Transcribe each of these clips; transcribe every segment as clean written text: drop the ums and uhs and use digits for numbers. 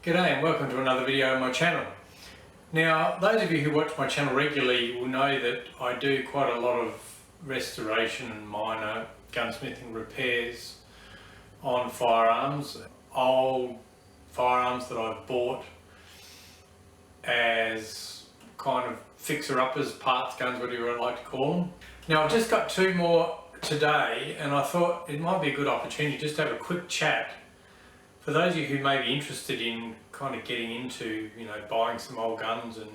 G'day and welcome to another video on my channel. Now, those of you who watch my channel regularly will know that I do quite a lot of restoration and minor gunsmithing repairs on firearms. Old firearms that I've bought as kind of fixer-uppers, parts guns, whatever you like to call them. Now, I've just got two more today and I thought it might be a good opportunity just to have a quick chat for those of you who may be interested in kind of getting into, buying some old guns and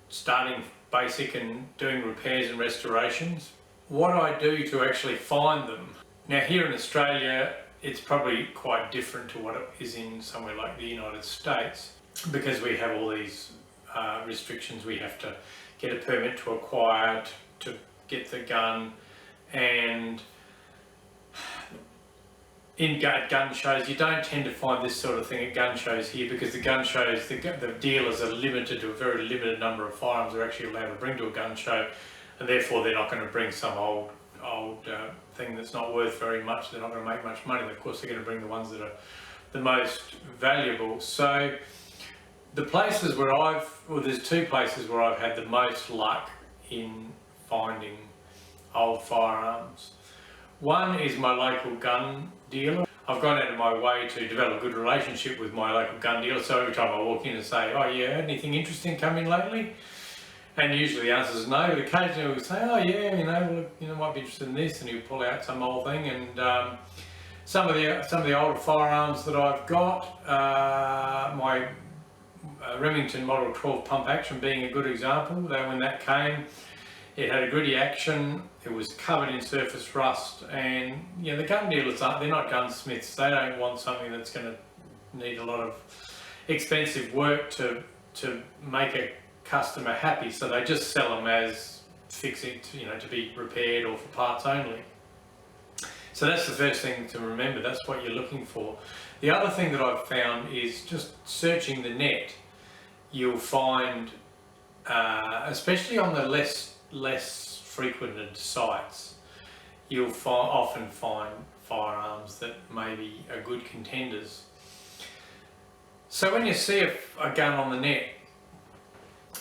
starting basic and doing repairs and restorations. What I do to actually find them. Now here in Australia, it's probably quite different to what it is in somewhere like the United States, because we have all these restrictions. We have to get a permit to acquire, to get the gun, and in gun shows, you don't tend to find this sort of thing at gun shows here, because the gun shows, the dealers are limited to a very limited number of firearms they're actually allowed to bring to a gun show, and therefore they're not going to bring some old thing that's not worth very much. They're not going to make much money. Of course, they're going to bring the ones that are the most valuable. So the places where there's two places where I've had the most luck in finding old firearms. One is my local gun dealer. I've gone out of my way to develop a good relationship with my local gun dealer, so every time I walk in and say, "Oh yeah, anything interesting come in lately?" And usually the answer is no, but occasionally we'll say, "Oh yeah, might be interested in this," and he'll pull out some old thing. And some of the older firearms that I've got, my Remington Model 12 pump action being a good example. When that came, it had a gritty action, it was covered in surface rust, and the gun dealers they're not gunsmiths. They don't want something that's going to need a lot of expensive work to make a customer happy, so they just sell them as fixing, to be repaired or for parts only. So that's the first thing to remember, that's what you're looking for. The other thing that I've found is just searching the net. You'll find, especially on the less frequented sites, you'll often find firearms that maybe are good contenders. So when you see a gun on the net,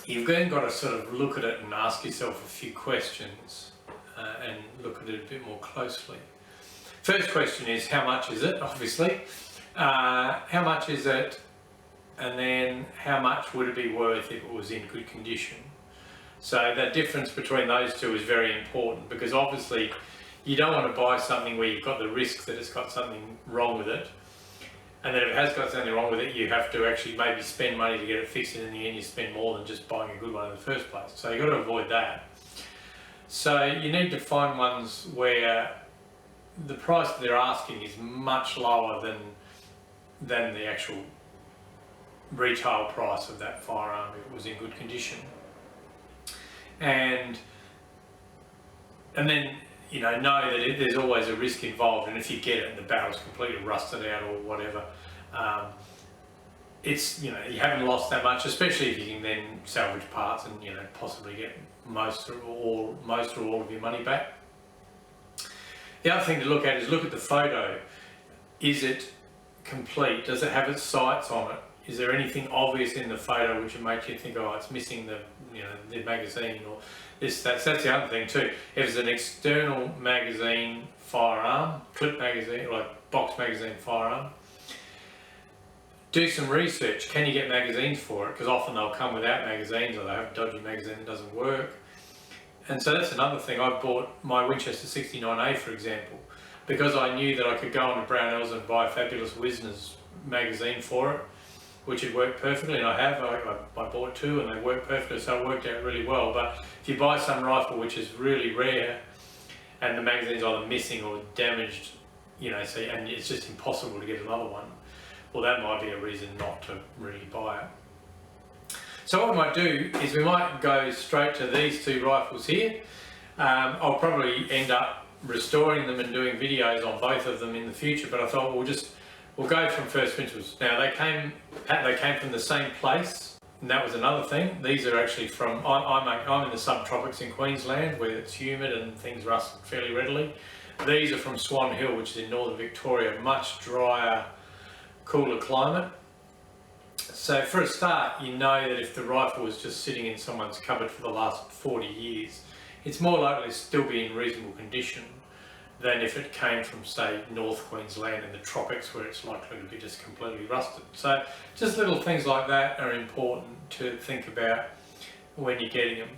you've then got to sort of look at it and ask yourself a few questions and look at it a bit more closely. First question is, how much is it? Obviously, how much is it, and then how much would it be worth if it was in good condition? So that difference between those two is very important, because obviously you don't want to buy something where you've got the risk that it's got something wrong with it, and then if it has got something wrong with it, you have to actually maybe spend money to get it fixed, and in the end you spend more than just buying a good one in the first place. So you've got to avoid that. So you need to find ones where the price that they're asking is much lower than the actual retail price of that firearm if it was in good condition. And then know that there's always a risk involved, and if you get it and the barrel's completely rusted out or whatever, it's you haven't lost that much, especially if you can then salvage parts and possibly get most or all of your money back. The other thing to look at is look at the photo. Is it complete? Does it have its sights on it? Is there anything obvious in the photo which would make you think, oh, it's missing the magazine or this, that's the other thing too. If it's an external magazine firearm, clip magazine, like box magazine firearm, do some research. Can you get magazines for it? Because often they'll come without magazines, or they have a dodgy magazine that doesn't work. And so that's another thing. I bought my Winchester 69A, for example, because I knew that I could go on to Brownells and buy a fabulous Wisner's magazine for it, which had worked perfectly, and I bought two and they worked perfectly, so it worked out really well. But if you buy some rifle which is really rare and the magazine's either missing or damaged, and it's just impossible to get another one, well, that might be a reason not to really buy it. So what we might do is we might go straight to these two rifles here. I'll probably end up restoring them and doing videos on both of them in the future, but I thought we'll go from first principles. Now they came from the same place, and that was another thing. These are actually from, I'm in the subtropics in Queensland where it's humid and things rust fairly readily. These are from Swan Hill, which is in northern Victoria, much drier, cooler climate. So for a start, you know that if the rifle was just sitting in someone's cupboard for the last 40 years, it's more likely to still be in reasonable condition than if it came from, say, North Queensland in the tropics, where it's likely to be just completely rusted. So just little things like that are important to think about when you're getting them.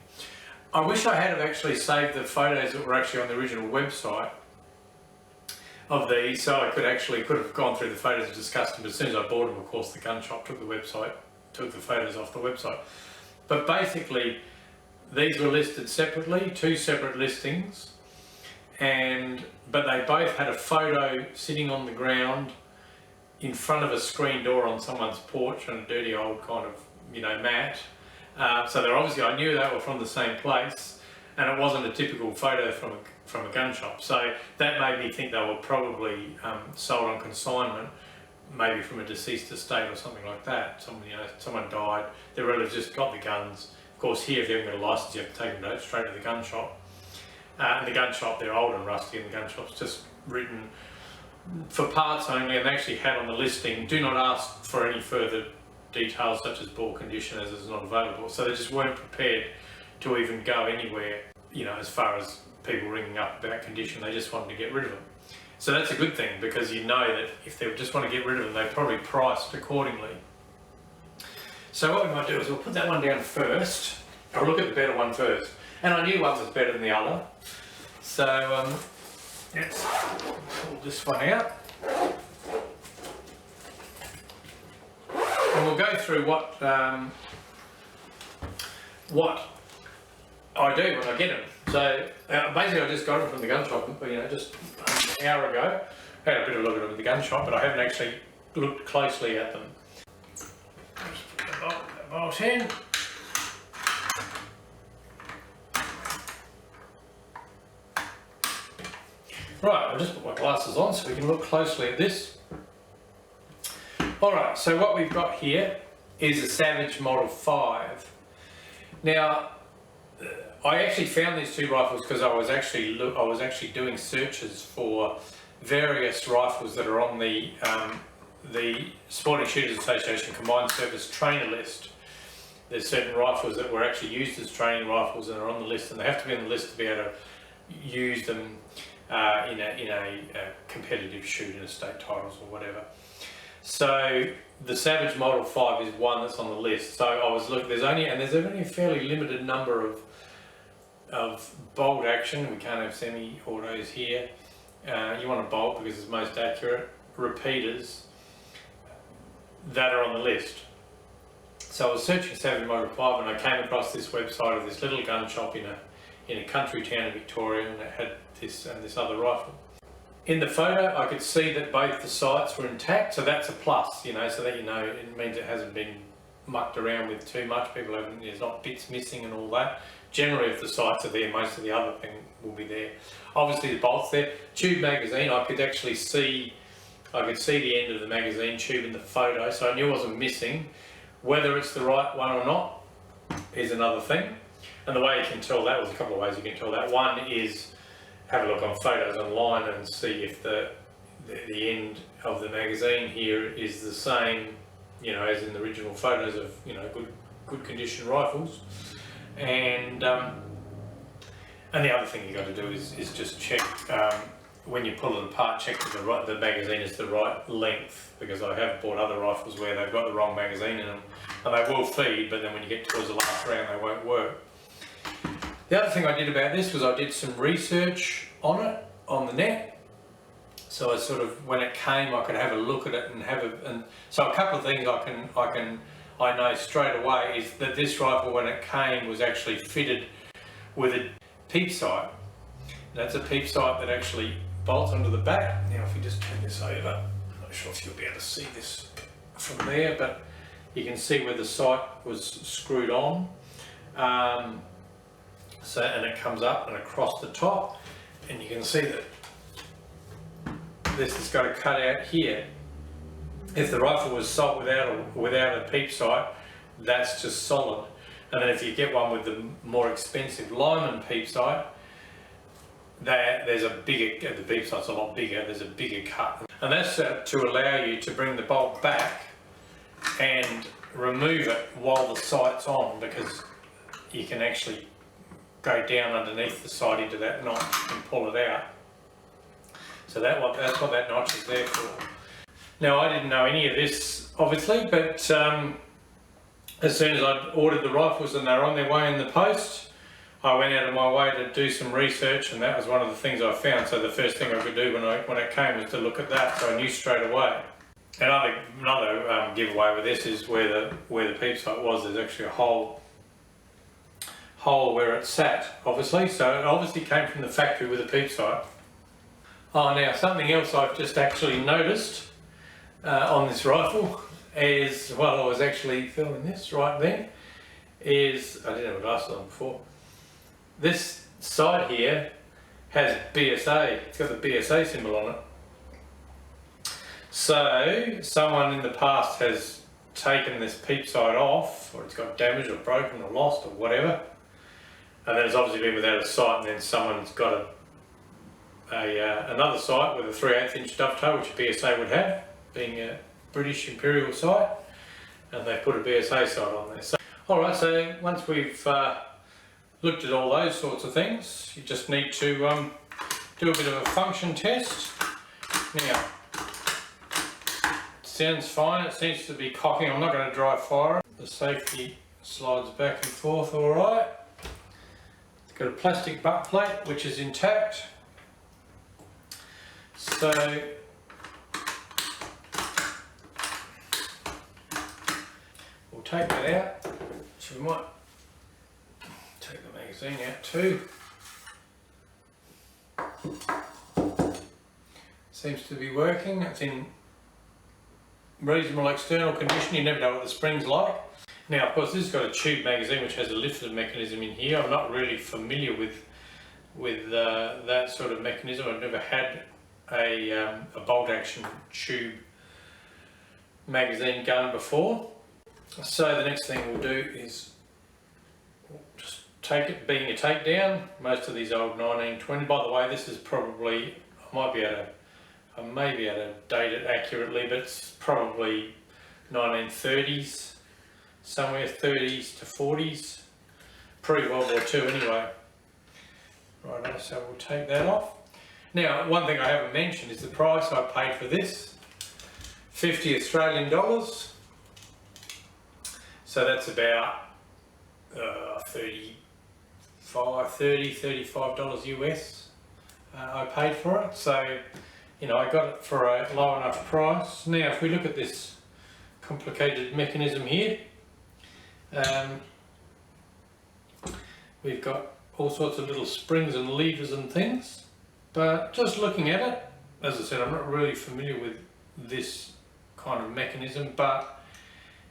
I wish I had actually saved the photos that were actually on the original website of these, so I could have gone through the photos and discussed them. But as soon as I bought them, of course, the gun shop took the photos off the website. But basically, these were listed separately, 2 separate listings, but they both had a photo sitting on the ground in front of a screen door on someone's porch on a dirty old kind of, mat. So they're obviously, I knew they were from the same place, and it wasn't a typical photo from a gun shop. So that made me think they were probably sold on consignment, maybe from a deceased estate or something like that. Someone died, their relatives just got the guns. Of course, here, if you haven't got a license, you have to take them straight to the gun shop. And the gun shop, they're old and rusty, and the gun shop's just written for parts only, and they actually had on the listing, do not ask for any further details such as bore condition, as it's not available. So they just weren't prepared to even go anywhere, as far as people ringing up about condition. They just wanted to get rid of them. So that's a good thing, because you know that if they just want to get rid of them, they're probably priced accordingly. So what we might do is we'll put that one down first. I'll look at the better one first. And I knew one was better than the other. So let's pull this one out. And we'll go through what I do when I get them. So basically I just got them from the gun shop, just an hour ago. I had a bit of a look at them at the gun shop, but I haven't actually looked closely at them. Just put the bolt in. Right, I'll just put my glasses on so we can look closely at this. Alright, so what we've got here is a Savage Model 5. Now, I actually found these 2 rifles because I was actually doing searches for various rifles that are on the Sporting Shooters Association Combined Service Trainer list. There's certain rifles that were actually used as training rifles and are on the list, and they have to be on the list to be able to use them in a competitive shoot in estate titles or whatever. So the Savage Model 5 is one that's on the list. So I was looking, there's only a fairly limited number of bolt action. We can't have semi-autos here. You want a bolt because it's most accurate. Repeaters that are on the list. So I was searching Savage Model 5 and I came across this website of this little gun shop in a country town in Victoria, and it had this and this other rifle. In the photo I could see that both the sights were intact, so that's a plus, so that it means it hasn't been mucked around with too much. There's not bits missing and all that. Generally, if the sights are there, most of the other thing will be there. Obviously the bolt's there. Tube magazine, I could see the end of the magazine tube in the photo, so I knew it wasn't missing. Whether it's the right one or not is another thing. And the way you can tell that, there's a couple of ways you can tell that. One is have a look on photos online and see if the end of the magazine here is the same, as in the original photos of, good condition rifles. And the other thing you got to do is just check when you pull it apart, check that the magazine is the right length, because I have bought other rifles where they've got the wrong magazine in them, and they will feed, but then when you get towards the last round they won't work. The other thing I did about this was I did some research on it on the net. So when it came, I could have a look at it and so a couple of things I know straight away is that this rifle, when it came, was actually fitted with a peep sight. That's a peep sight that actually bolts onto the back. Now if you just turn this over, I'm not sure if you'll be able to see this from there, but you can see where the sight was screwed on. And it comes up and across the top, and you can see that this has got a cutout here. If the rifle was sold without a peep sight, that's just solid. And then if you get one with the more expensive Lyman peep sight, the peep sight's a lot bigger, there's a bigger cut. And that's to allow you to bring the bolt back and remove it while the sight's on, because you can actually go down underneath the sight into that notch and pull it out. So that's what that notch is there for. Now, I didn't know any of this, obviously, but as soon as I ordered the rifles and they were on their way in the post, I went out of my way to do some research, and that was one of the things I found. So the first thing I could do when it came was to look at that, so I knew straight away. Another giveaway with this is where the peep sight was. There's actually a hole where it sat, obviously. So it obviously came from the factory with a peep sight. Oh, now something else I've just actually noticed on this rifle is, while I was actually filming this right then, is, I didn't have glasses on before, this side here has BSA. It's got the BSA symbol on it. So someone in the past has taken this peep sight off, or it's got damaged or broken or lost or whatever, and then it's obviously been without a sight, and then someone's got another sight with a 3/8 inch dovetail, which a BSA would have, being a British Imperial sight, and they put a BSA sight on there. So, alright, so once we've looked at all those sorts of things, you just need to do a bit of a function test. Now, it sounds fine, it seems to be cocking. I'm not going to dry fire it. The safety slides back and forth alright. It's got a plastic butt plate which is intact. So we'll take that out. So we might take the magazine out too. Seems to be working. It's in reasonable external condition. You never know what the spring's like. Now, of course, this has got a tube magazine which has a lifted mechanism in here. I'm not really familiar with that sort of mechanism. I've never had a bolt action tube magazine gun before. So the next thing we'll do is just take it, being a takedown. Most of these old 1920, by the way, this is probably, I may be able to date it accurately, but it's probably 1930s, somewhere 30s to 40s, pre-World War II anyway. Right, so we'll take that off. Now, one thing I haven't mentioned is the price I paid for this, 50 Australian dollars. So that's about $35 US I paid for it. So, you know, I got it for a low enough price. Now, if we look at this complicated mechanism here, we've got all sorts of little springs and levers and things. But just looking at it, as I said, I'm not really familiar with this kind of mechanism, but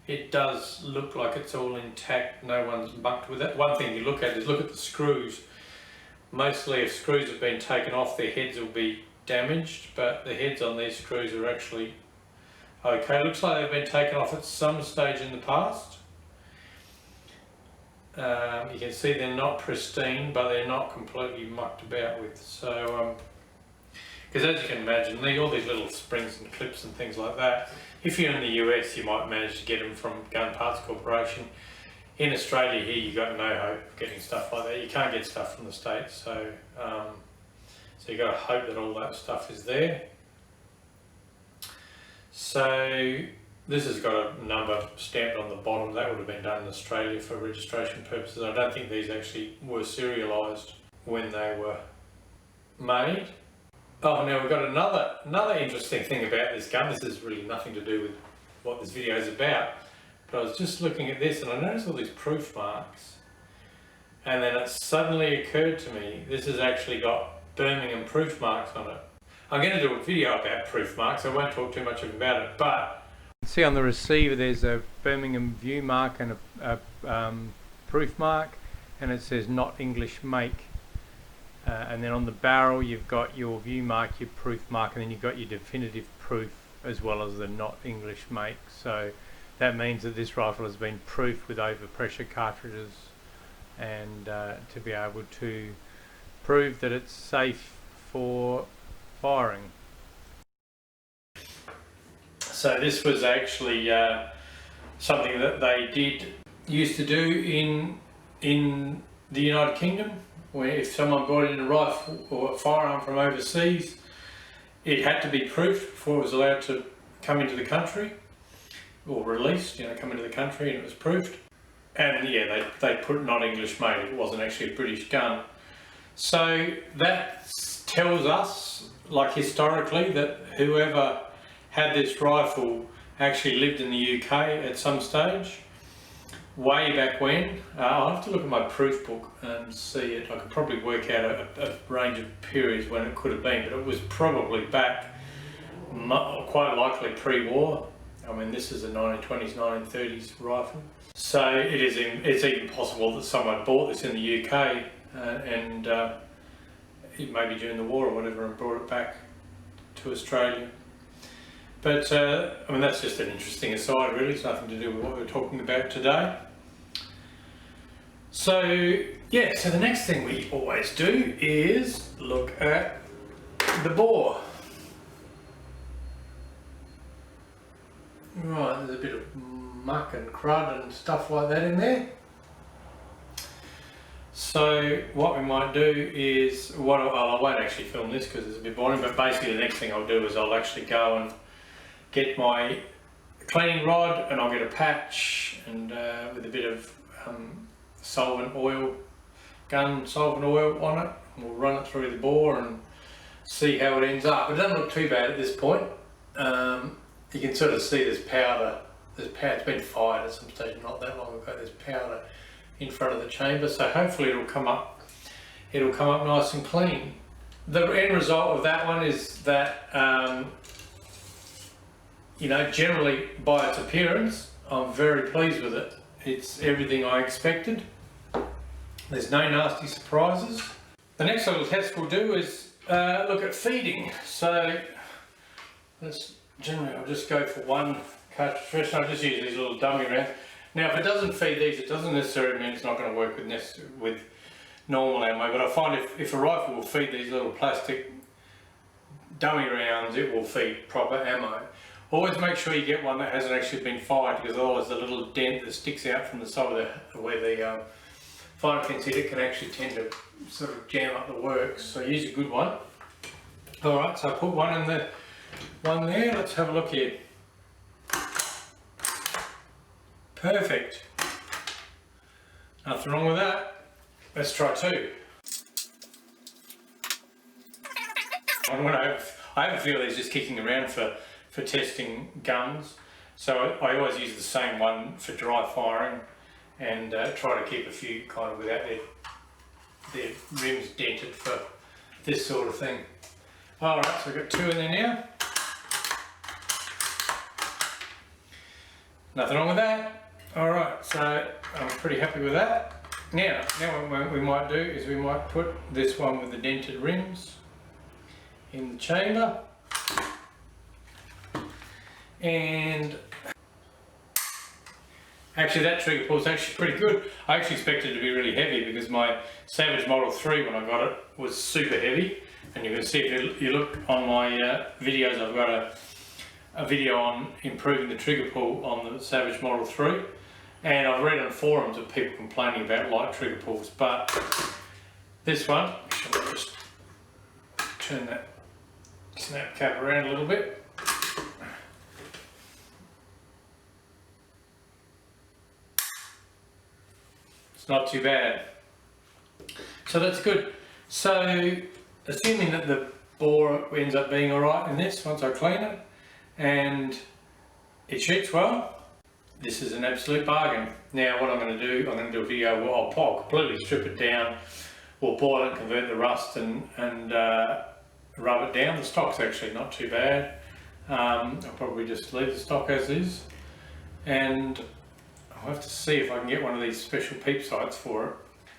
it does look like it's all intact. No one's mucked with it. One thing you look at is look at the screws. Mostly if screws have been taken off, their heads will be damaged, but the heads on these screws are actually okay. Looks like they've been taken off at some stage in the past. You can see they're not pristine, but they're not completely mucked about with. So, because as you can imagine, all these little springs and clips and things like that, if you're in the US, you might manage to get them from Gun Parts Corporation. In Australia here, you've got no hope of getting stuff like that. You can't get stuff from the States, so so you've got to hope that all that stuff is there. So this has got a number stamped on the bottom. That would have been done in Australia for registration purposes. I don't think these actually were serialised when they were made. Oh, now we've got another interesting thing about this gun. This is really nothing to do with what this video is about, but I was just looking at this and I noticed all these proof marks, and then it suddenly occurred to me this has actually got Birmingham proof marks on it. I'm going to do a video about proof marks. I won't talk too much about it, but see on the receiver there's a Birmingham view mark and a proof mark, and it says not English make. And then on the barrel you've got your view mark, your proof mark, and then you've got your definitive proof as well as the not English make. So that means that this rifle has been proofed with overpressure cartridges, and to be able to prove that it's safe for firing. So this was actually something that they used to do in the United Kingdom, where if someone brought in a rifle or a firearm from overseas, it had to be proofed before it was allowed to come into the country, or released, come into the country, and it was proofed. And yeah, they put not English made, it wasn't actually a British gun. So that tells us, like historically, that whoever had this rifle actually lived in the UK at some stage, way back when. I'll have to look at my proof book and see it. I could probably work out a range of periods when it could have been, but it was probably back, quite likely pre-war. I mean, this is a 1920s, 1930s rifle. So it's even possible that someone bought this in the UK and maybe during the war or whatever, and brought it back to Australia. But I mean, that's just an interesting aside really. It's nothing to do with what we're talking about today. So yeah, so the next thing we always do is look at the bore. Right, there's a bit of muck and crud and stuff like that in there. So what we might do is, I won't actually film this because it's a bit boring, but basically the next thing I'll do is I'll actually go and get my cleaning rod, and I'll get a patch and with a bit of solvent oil, gun solvent oil on it, and we'll run it through the bore and see how it ends up. It doesn't look too bad at this point. You can sort of see there's powder, it's been fired at some stage not that long ago, there's powder in front of the chamber, so hopefully it'll come up nice and clean. The end result of that one is that generally by its appearance I'm very pleased with it. It's everything I expected. There's no nasty surprises. The next little test we'll do is look at feeding. So generally I'll just go for one cartridge first. I'll just use these little dummy rounds. Now if it doesn't feed these, it doesn't necessarily mean it's not going to work with normal ammo, but I find if a rifle will feed these little plastic dummy rounds, it will feed proper ammo. Always make sure you get one that hasn't actually been fired, because otherwise the little dent that sticks out from the side of where the fire pins hit it can actually tend to sort of jam up the works, so use a good one. Alright, so I put one in the one there. Let's have a look here. Perfect. Nothing wrong with that. Let's try two. I have a few of these just kicking around for testing guns, so I always use the same one for dry firing, and try to keep a few kind of without their rims dented for this sort of thing. Alright, so I've got two in there now. Nothing wrong with that. Alright, so I'm pretty happy with that. Now what we might do is we might put this one with the dented rims in the chamber. And actually that trigger pull is actually pretty good. I actually expected it to be really heavy because my Savage Model 3 when I got it was super heavy, and you can see if you look on my videos, I've got a video on improving the trigger pull on the Savage Model 3, and I've read on forums of people complaining about light trigger pulls, but this one, I'll just turn that snap cap around a little bit. Not too bad. So that's good. So assuming that the bore ends up being alright in this once I clean it and it shoots well, this is an absolute bargain. Now what I'm going to do, a video where I'll completely strip it down, we'll boil it, convert the rust and rub it down. The stock's actually not too bad. I'll probably just leave the stock as is, and I'll have to see if I can get one of these special peep sights for it.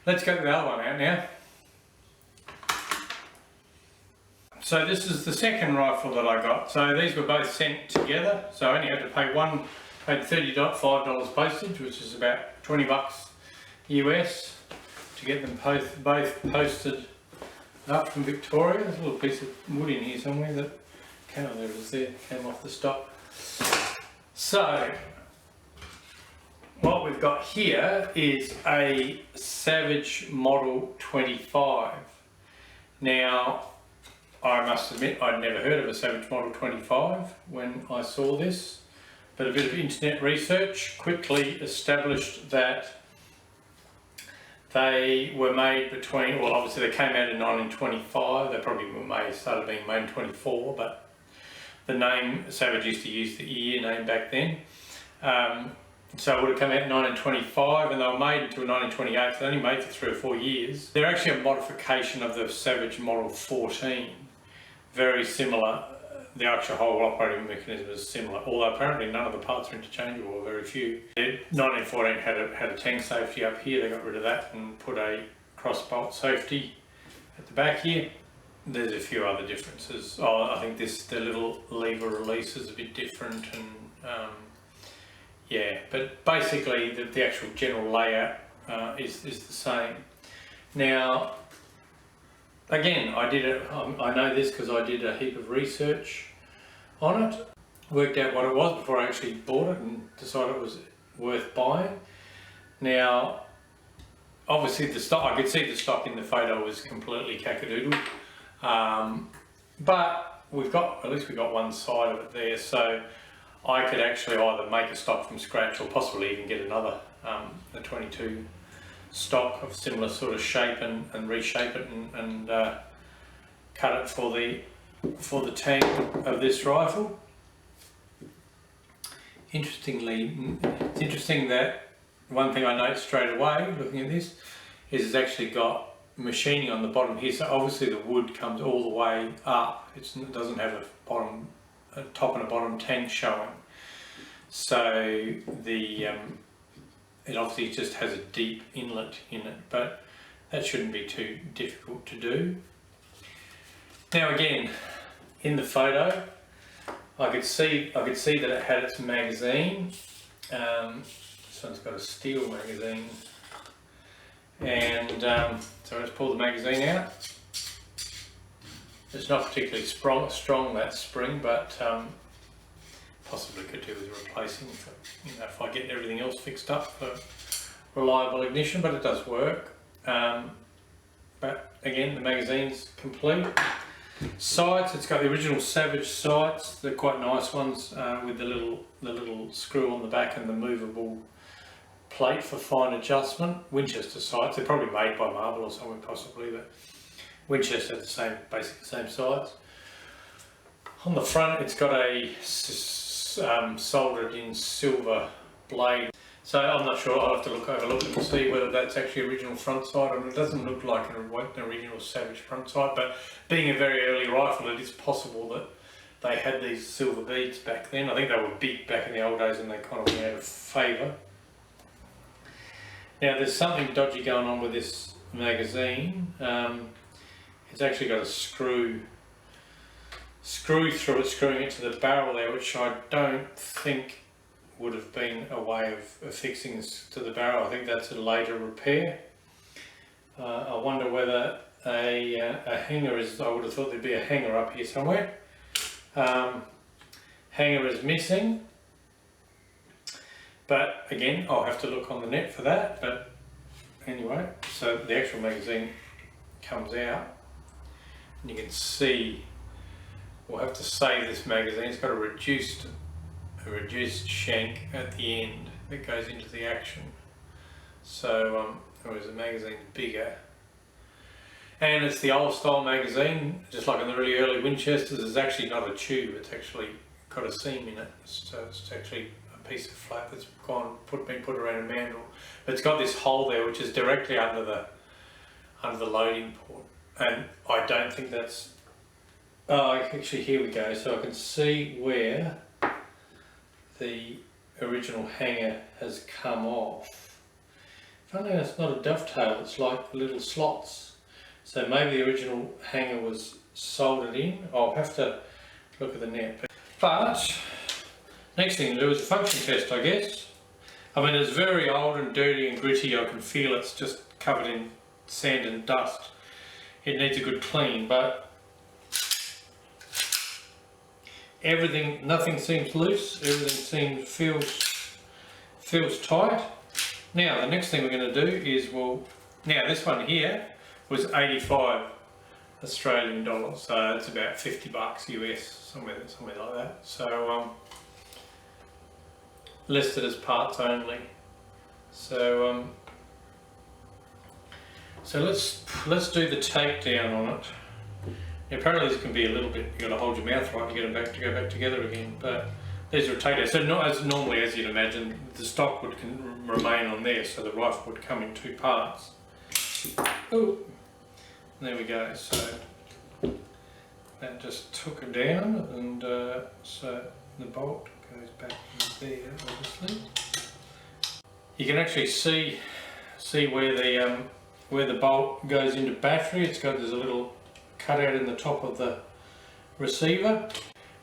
Let's get the other one out now. So this is the second rifle that I got. So these were both sent together. So I only had to pay paid $35 postage, which is about 20 bucks US, to get them both posted up from Victoria. There's a little piece of wood in here somewhere that there it is there, came off the stock. So What we've got here is a Savage Model 25. Now, I must admit I'd never heard of a Savage Model 25 when I saw this, but a bit of internet research quickly established that they were made between, well obviously they came out in 1925, they probably started being made in 24, but the name Savage used to use the year name back then. So it would have come out in 1925 and they were made until 1928, so they only made for 3 or 4 years. They're actually a modification of the Savage Model 14, very similar. The actual whole operating mechanism is similar, although apparently none of the parts are interchangeable, or very few. 1914 had a tank safety up here, they got rid of that and put a cross bolt safety at the back here. There's a few other differences. I think the little lever release is a bit different, and yeah, but basically the actual general layout is the same. Now, again, I know this because I did a heap of research on it, worked out what it was before I actually bought it and decided it was worth buying. Now, obviously the stock, I could see the stock in the photo was completely kackadoodle, but at least we got one side of it there, so I could actually either make a stock from scratch or possibly even get another, a 22 stock of similar sort of shape and reshape it and cut it for the tank of this rifle. Interestingly, it's interesting that one thing I noticed straight away looking at this is it's actually got machining on the bottom here, so obviously the wood comes all the way up. It doesn't have a top and a bottom tank showing, so it obviously just has a deep inlet in it, but that shouldn't be too difficult to do. Now again, in the photo, I could see that it had its magazine. This one's got a steel magazine, and so let's pull the magazine out. It's not particularly strong that spring, but possibly could do with replacing if I get everything else fixed up for reliable ignition, but it does work. But again, the magazine's complete. Sights, it's got the original Savage sights. They're quite nice ones with the little screw on the back and the movable plate for fine adjustment. Winchester sights, they're probably made by Marble or somewhere possibly, but Winchester has basically the same sights. On the front, it's got a soldered in silver blade. So I'm not sure, I'll have to have a look and see whether that's actually original front sight. I mean, it doesn't look like an original Savage front sight, but being a very early rifle, it is possible that they had these silver beads back then. I think they were big back in the old days and they kind of went out of favour. Now there's something dodgy going on with this magazine. It's actually got a screw through it, screwing it to the barrel there, which I don't think would have been a way of fixing this to the barrel. I think that's a later repair. I wonder whether a hanger is, I would have thought there'd be a hanger up here somewhere. Hanger is missing, but again, I'll have to look on the net for that. But anyway, so the actual magazine comes out, and you can see, we'll have to save this magazine. It's got a reduced shank at the end that goes into the action. So whereas the magazine's bigger, and it's the old style magazine, just like in the really early Winchesters. It's actually not a tube, it's actually got a seam in it, so it's actually a piece of flap that's been put around a mandrel. But it's got this hole there which is directly under the loading port, and I don't think that's, actually here we go, so I can see where the original hanger has come off. Funny enough, it's not a dovetail, it's like little slots. So maybe the original hanger was soldered in. I'll have to look at the net. But next thing to do is a function test, I guess. I mean, it's very old and dirty and gritty. I can feel it's just covered in sand and dust. It needs a good clean, but nothing seems loose. Everything feels feels tight. Now the next thing we're going to do is, now this one here was 85 Australian dollars, so it's about 50 bucks US, somewhere like that. So listed as parts only. So so let's do the takedown on it. Apparently this can be a little bit, you've got to hold your mouth right to get them to go back together again, but these are a takedown. So not as normally as you'd imagine, the stock would remain on there, so the rifle would come in two parts. Oh, there we go. So that just took it down, and so the bolt goes back in there, obviously. You can actually see where the bolt goes into battery. There's a little cutout in the top of the receiver,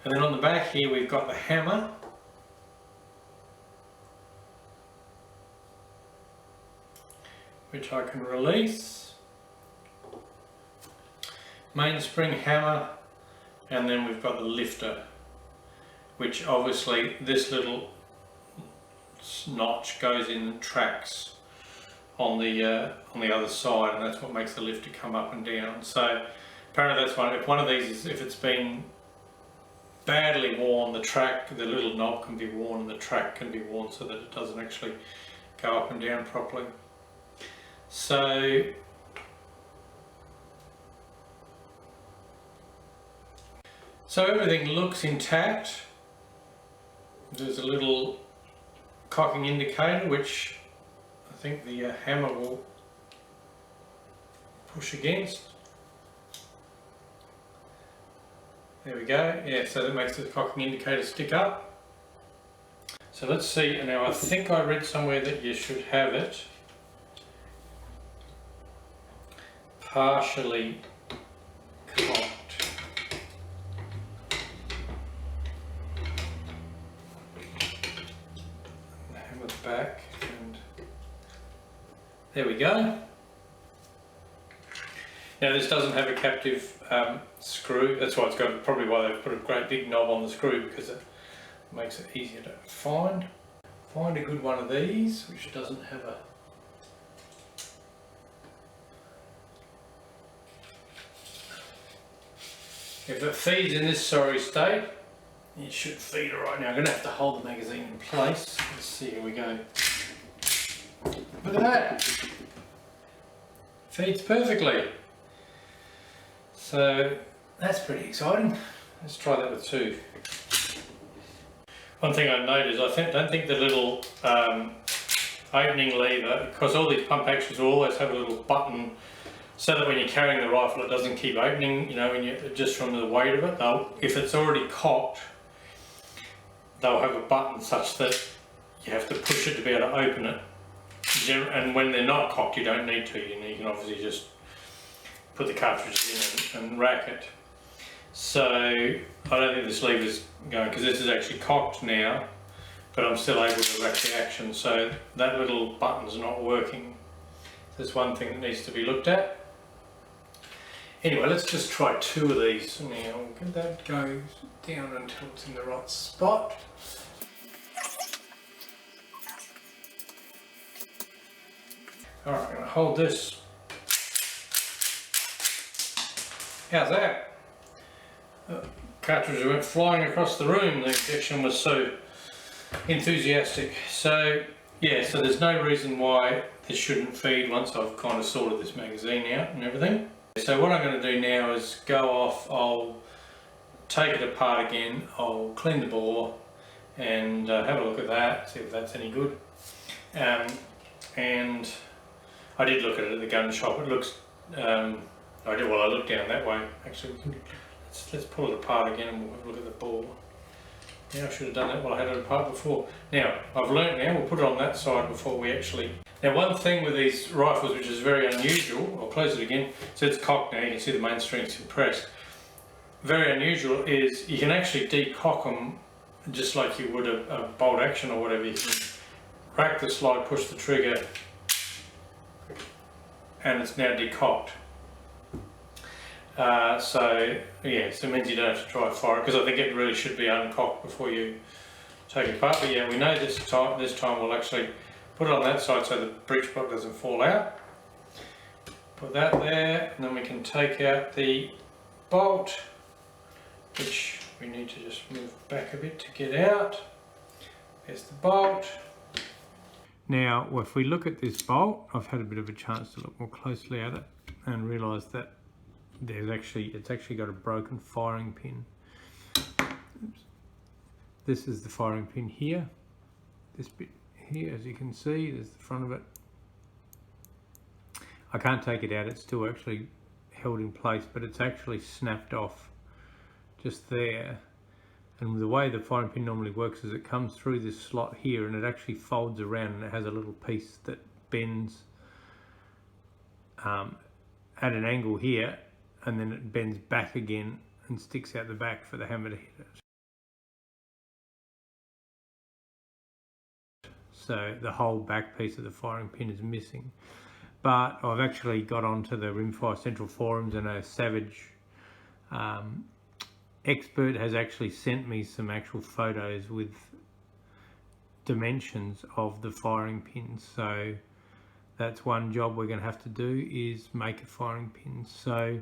and then on the back here we've got the hammer, which I can release, mainspring, hammer, and then we've got the lifter, which obviously this little notch goes in and tracks on the other side, and that's what makes the lifter come up and down. So apparently that's if one of these if it's been badly worn, the little knob can be worn and the track can be worn so that it doesn't actually go up and down properly. So everything looks intact. There's a little cocking indicator which I think the hammer will push against. There we go. Yeah, so that makes the cocking indicator stick up. So let's see. Now I think I read somewhere that you should have it partially cocked. Hammer the back, and there we go. Now this doesn't have a captive screw. That's why probably why they've put a great big knob on the screw, because it makes it easier to find. Find a good one of these which doesn't have a if it feeds in this sorry state, it should feed it right now. I'm going to have to hold the magazine in place. Let's see, here we go. Look at that! Feeds perfectly. So that's pretty exciting. Let's try that with two. One thing I noticed, don't think the little opening lever, because all these pump actions will always have a little button so that when you're carrying the rifle it doesn't keep opening, you know, just from the weight of it. If it's already cocked, they'll have a button such that you have to push it to be able to open it. And when they're not cocked, you don't need to. You can obviously just put the cartridges in and rack it. So I don't think this lever's going, because this is actually cocked now, but I'm still able to rack the action. So that little button's not working. There's one thing that needs to be looked at. Anyway, let's just try two of these. Now get that go down until it's in the right spot. Alright, I'm going to hold this. How's that? Cartridges went flying across the room. The injection was so enthusiastic. So yeah, so there's no reason why this shouldn't feed once I've kind of sorted this magazine out and everything. So what I'm going to do now is go off, I'll take it apart again, I'll clean the bore and have a look at that, see if that's any good. And I did look at it at the gun shop. It looks, I looked down that way. Actually, let's pull it apart again and we'll have a look at the bore. Yeah, I should have done that while I had it apart before. Now, I've learnt now, we'll put it on that side before we actually... Now, one thing with these rifles which is very unusual, I'll close it again, so it's cocked now, you can see the mainspring's compressed. Very unusual is you can actually decock them just like you would a bolt action or whatever. You can rack the slide, push the trigger, and it's now decocked. So yeah, so it means you don't have to try fire it, because I think it really should be uncocked before you take it apart. But yeah, we know this time we'll actually put it on that side so the breech block doesn't fall out. Put that there, and then we can take out the bolt, which we need to just move back a bit to get out. There's the bolt. Now, if we look at this bolt, I've had a bit of a chance to look more closely at it and realise that it's actually got a broken firing pin. Oops. This is the firing pin here. This bit here, as you can see, there's the front of it. I can't take it out, it's still actually held in place, but it's actually snapped off just there. And the way the firing pin normally works is it comes through this slot here and it actually folds around, and it has a little piece that bends at an angle here, and then it bends back again and sticks out the back for the hammer to hit it. So the whole back piece of the firing pin is missing. But I've actually got onto the Rimfire Central forums, and a Savage expert has actually sent me some actual photos with dimensions of the firing pins. So that's one job we're going to have to do, is make a firing pin. So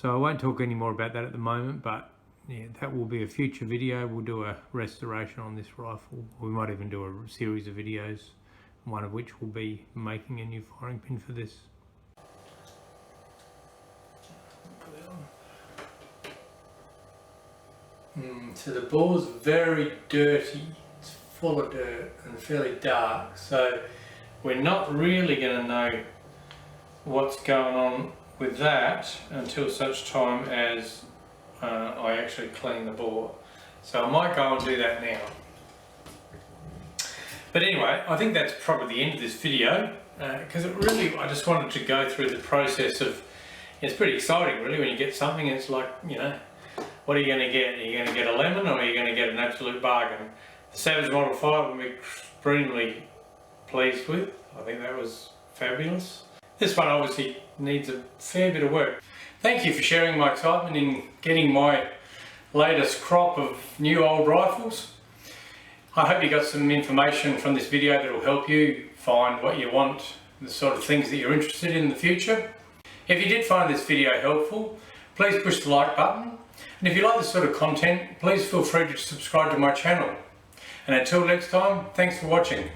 I won't talk any more about that at the moment, but yeah, that will be a future video. We'll do a restoration on this rifle. We might even do a series of videos, one of which will be making a new firing pin for this. So the bore's very dirty, it's full of dirt and fairly dark, so we're not really going to know what's going on with that until such time as I actually clean the bore. So I might go and do that now. But anyway, I think that's probably the end of this video, because I just wanted to go through the process of, it's pretty exciting really when you get something. It's like, you know, what are you going to get? Are you going to get a lemon, or are you going to get an absolute bargain? The Savage Model 5 I'm extremely pleased with. I think that was fabulous. This one obviously needs a fair bit of work. Thank you for sharing my excitement in getting my latest crop of new old rifles. I hope you got some information from this video that will help you find what you want, the sort of things that you're interested in the future. If you did find this video helpful, please push the like button. And if you like this sort of content, please feel free to subscribe to my channel. And until next time, thanks for watching.